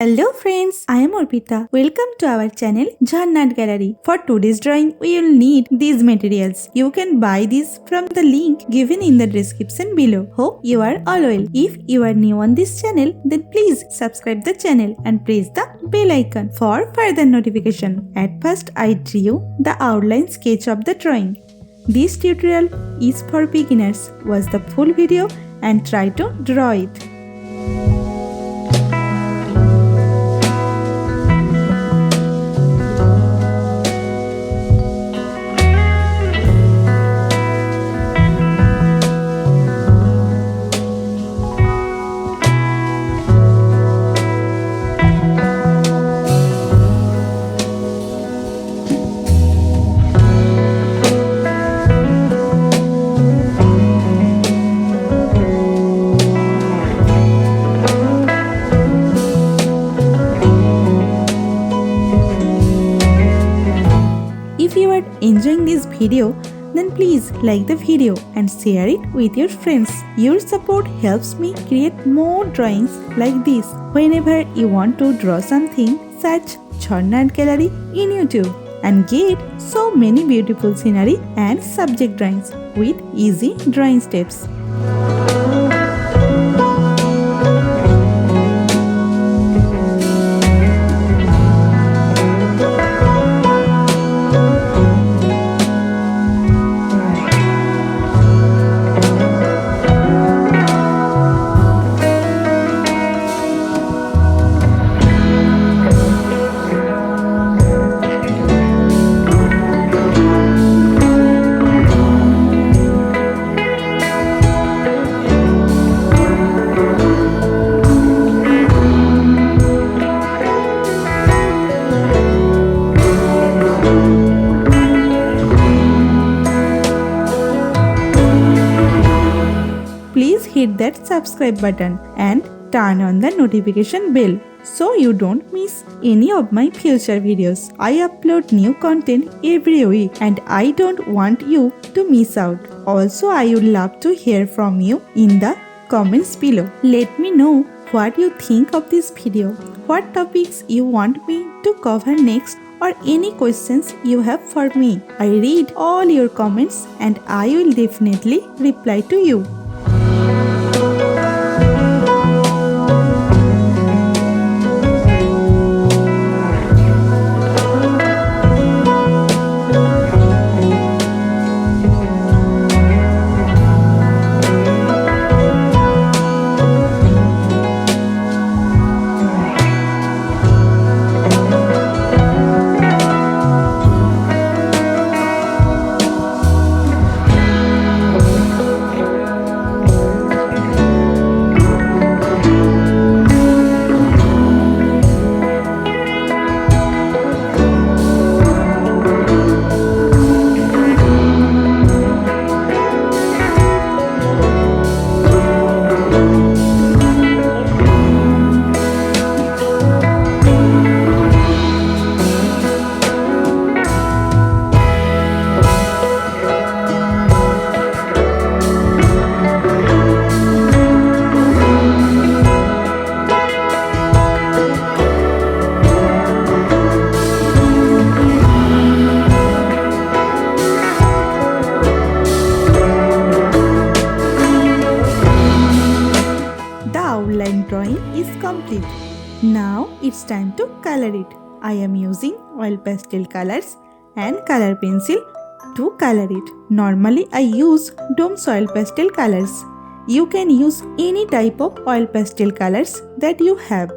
Hello friends, I am Arpita. Welcome to our channel Jharna Gallery. For today's drawing, we will need these materials. You can buy these from the link given in the description below. Hope you are all well. If you are new on this channel, then please subscribe the channel and press the bell icon for further notification. At first, I drew the outline sketch of the drawing. This tutorial is for beginners. Watch the full video and try to draw it. If you are enjoying this video, then please like the video and share it with your friends. Your support helps me create more drawings like this. Whenever you want to draw something, search Jharna Gallery in YouTube and get so many beautiful scenery and subject drawings with easy drawing steps. Please hit that subscribe button and turn on the notification bell so you don't miss any of my future videos. I upload new content every week and I don't want you to miss out. Also, I would love to hear from you in the comments below. Let me know what you think of this video, what topics you want me to cover next, or any questions you have for me. I read all your comments and I will definitely reply to you. Outline drawing is complete. Now it's time to color it. I am using oil pastel colors and color pencil to color it. Normally I use Dome's oil pastel colors. You can use any type of oil pastel colors that you have.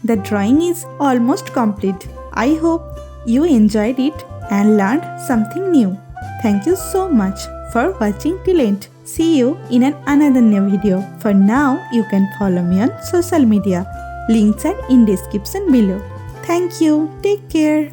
The drawing is almost complete. I hope you enjoyed it and learned something new. Thank you so much for watching till end. See you in another new video. For now, you can follow me on social media. Links are in description below. Thank you. Take care.